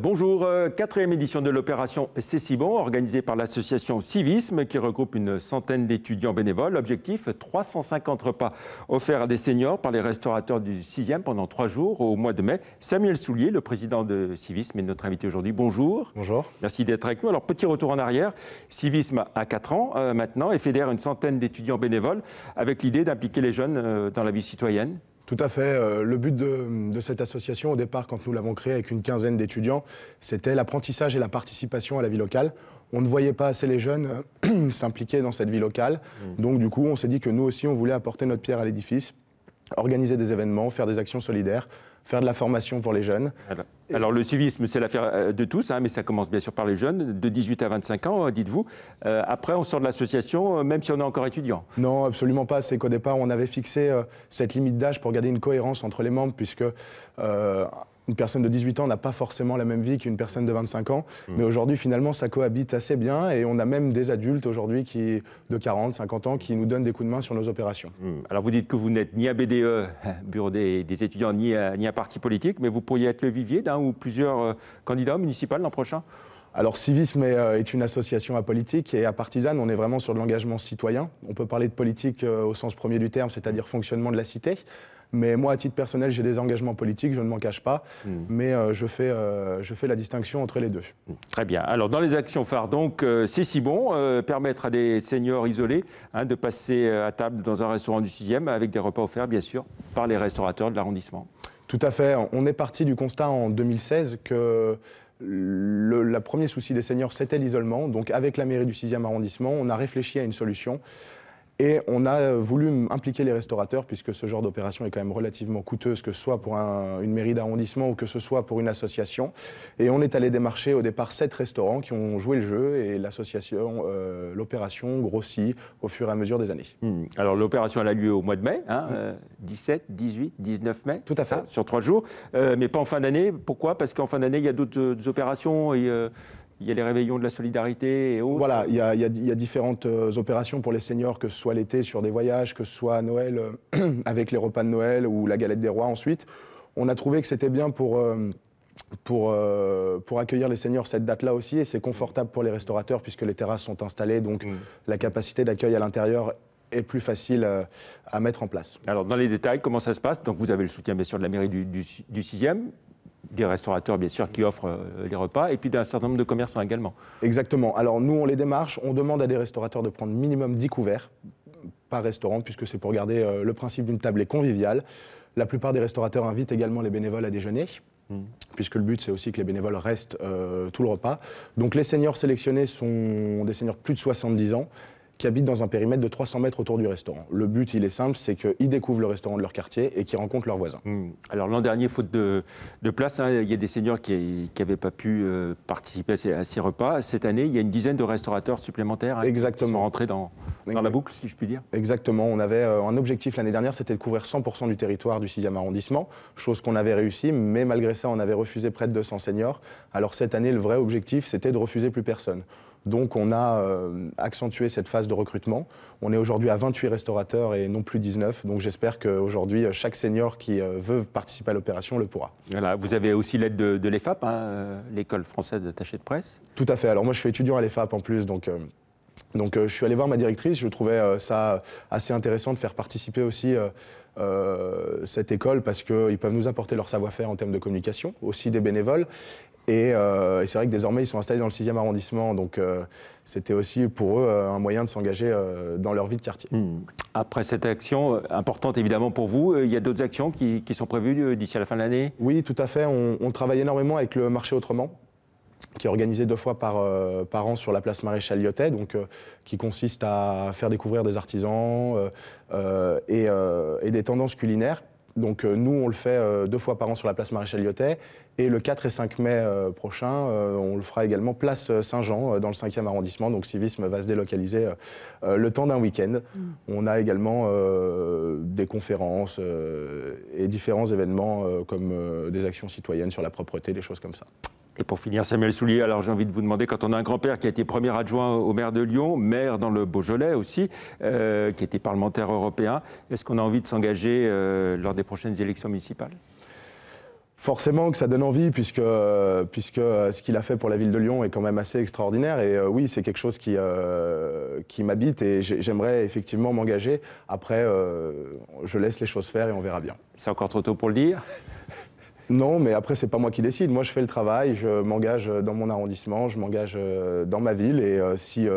Bonjour, quatrième édition de l'opération C'est si bon, organisée par l'association Civisme, qui regroupe une centaine d'étudiants bénévoles. Objectif, 350 repas offerts à des seniors par les restaurateurs du 6e pendant 3 jours au mois de mai. Samuel Soulier, le président de Civisme, est notre invité aujourd'hui. Bonjour. Bonjour. Merci d'être avec nous. Alors, petit retour en arrière. Civisme a 4 ans maintenant et fédère une centaine d'étudiants bénévoles avec l'idée d'impliquer les jeunes dans la vie citoyenne. Tout à fait. Le but de cette association, au départ, quand nous l'avons créée avec une quinzaine d'étudiants, c'était l'apprentissage et la participation à la vie locale. On ne voyait pas assez les jeunes s'impliquer dans cette vie locale. Donc, du coup, on s'est dit que nous aussi, on voulait apporter notre pierre à l'édifice, organiser des événements, faire des actions solidaires, faire de la formation pour les jeunes. Alors le civisme, c'est l'affaire de tous, mais ça commence bien sûr par les jeunes, de 18 à 25 ans, dites-vous. Après, on sort de l'association, même si on est encore étudiant. Non, absolument pas. C'est qu'au départ, on avait fixé cette limite d'âge pour garder une cohérence entre les membres, puisque une personne de 18 ans n'a pas forcément la même vie qu'une personne de 25 ans. Mais aujourd'hui, finalement, ça cohabite assez bien. Et on a même des adultes aujourd'hui de 40, 50 ans qui nous donnent des coups de main sur nos opérations. Alors vous dites que vous n'êtes ni à BDE, Bureau des étudiants, ni un parti politique, mais vous pourriez être le vivier d'un ou plusieurs candidats municipaux l'an prochain. Alors, Civisme est une association apolitique et apartisane. On est vraiment sur de l'engagement citoyen. On peut parler de politique au sens premier du terme, c'est-à-dire fonctionnement de la cité. Mais moi, à titre personnel, j'ai des engagements politiques, je ne m'en cache pas. Mais je fais la distinction entre les deux. Très bien. Alors, dans les actions phares, donc, c'est si bon, permettre à des seniors isolés de passer à table dans un restaurant du 6e avec des repas offerts, bien sûr, par les restaurateurs de l'arrondissement. Tout à fait. On est parti du constat en 2016 que le premier souci des seniors, c'était l'isolement. Donc, avec la mairie du 6e arrondissement, on a réfléchi à une solution. Et on a voulu impliquer les restaurateurs, puisque ce genre d'opération est quand même relativement coûteuse, que ce soit pour une mairie d'arrondissement ou que ce soit pour une association. Et on est allé démarcher au départ 7 restaurants qui ont joué le jeu et l'opération grossit au fur et à mesure des années. Alors l'opération elle a lieu au mois de mai, 17, 18, 19 mai. Tout à fait. Sur 3 jours, mais pas en fin d'année. Pourquoi? Parce qu'en fin d'année, il y a d'autres opérations et il y a les réveillons de la solidarité et autres. Voilà, il y a différentes opérations pour les seniors, que ce soit l'été sur des voyages, que ce soit à Noël avec les repas de Noël ou la galette des rois ensuite. On a trouvé que c'était bien pour accueillir les seniors cette date-là aussi, et c'est confortable pour les restaurateurs puisque les terrasses sont installées, donc la capacité d'accueil à l'intérieur est plus facile à mettre en place. Alors dans les détails, comment ça se passe? Donc vous avez le soutien bien sûr de la mairie du 6e, des restaurateurs, bien sûr, qui offrent les repas, et puis d'un certain nombre de commerçants également. Exactement. Alors, nous, on les démarche, on demande à des restaurateurs de prendre minimum 10 couverts par restaurant, puisque c'est pour garder le principe d'une table conviviale. La plupart des restaurateurs invitent également les bénévoles à déjeuner, puisque le but, c'est aussi que les bénévoles restent tout le repas. Donc, les seniors sélectionnés sont des seniors de plus de 70 ans, qui habitent dans un périmètre de 300 mètres autour du restaurant. Le but, il est simple, c'est qu'ils découvrent le restaurant de leur quartier et qu'ils rencontrent leurs voisins. Alors l'an dernier, faute de place, il y a des seniors qui n'avaient pas pu participer à ces repas. Cette année, il y a une dizaine de restaurateurs supplémentaires qui sont rentrés dans la boucle, si je puis dire. Exactement. On avait un objectif l'année dernière, c'était de couvrir 100% du territoire du 6e arrondissement, chose qu'on avait réussi, mais malgré ça, on avait refusé près de 200 seniors. Alors cette année, le vrai objectif, c'était de refuser plus personne. Donc on a accentué cette phase de recrutement. On est aujourd'hui à 28 restaurateurs et non plus 19. Donc j'espère qu'aujourd'hui, chaque senior qui veut participer à l'opération le pourra. Voilà. Vous avez aussi l'aide de l'EFAP, l'École française d'attaché de presse. Tout à fait. Alors moi je suis étudiant à l'EFAP en plus, donc je suis allé voir ma directrice. Je trouvais ça assez intéressant de faire participer aussi cette école parce qu'ils peuvent nous apporter leur savoir-faire en termes de communication, aussi des bénévoles. Et c'est vrai que désormais, ils sont installés dans le 6e arrondissement, donc c'était aussi pour eux un moyen de s'engager dans leur vie de quartier. Après cette action importante évidemment pour vous, il y a d'autres actions qui sont prévues d'ici à la fin de l'année? Oui, tout à fait. On travaille énormément avec le marché Autrement, qui est organisé 2 fois par an sur la place Maréchal-Lyotet, donc qui consiste à faire découvrir des artisans et des tendances culinaires. Donc nous, on le fait 2 fois par an sur la place Maréchal-Lyotet. Et le 4 et 5 mai prochain, on le fera également place Saint-Jean, dans le 5e arrondissement. Donc Civisme va se délocaliser le temps d'un week-end. On a également des conférences et différents événements comme des actions citoyennes sur la propreté, des choses comme ça. Et pour finir, Samuel Soulier, alors j'ai envie de vous demander, quand on a un grand-père qui a été premier adjoint au maire de Lyon, maire dans le Beaujolais aussi, qui était parlementaire européen, est-ce qu'on a envie de s'engager lors des prochaines élections municipales ? Forcément que ça donne envie, puisque ce qu'il a fait pour la ville de Lyon est quand même assez extraordinaire. Et oui, c'est quelque chose qui m'habite et j'aimerais effectivement m'engager. Après, je laisse les choses faire et on verra bien. C'est encore trop tôt pour le dire ? Non, mais après, c'est pas moi qui décide. Moi, je fais le travail, je m'engage dans mon arrondissement, je m'engage dans ma ville et si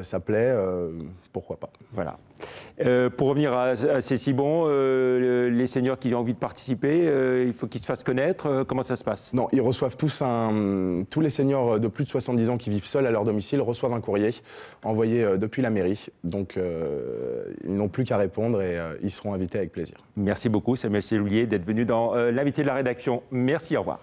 ça plaît, pourquoi pas. Voilà. Pour revenir à Cécibon, les seniors qui ont envie de participer, il faut qu'ils se fassent connaître. Comment ça se passe ? Non, ils reçoivent tous les seniors de plus de 70 ans qui vivent seuls à leur domicile reçoivent un courrier envoyé depuis la mairie. Donc, ils n'ont plus qu'à répondre et ils seront invités avec plaisir. Merci beaucoup, Samuel Soulier, d'être venu dans l'invité de la rédaction. Merci, au revoir.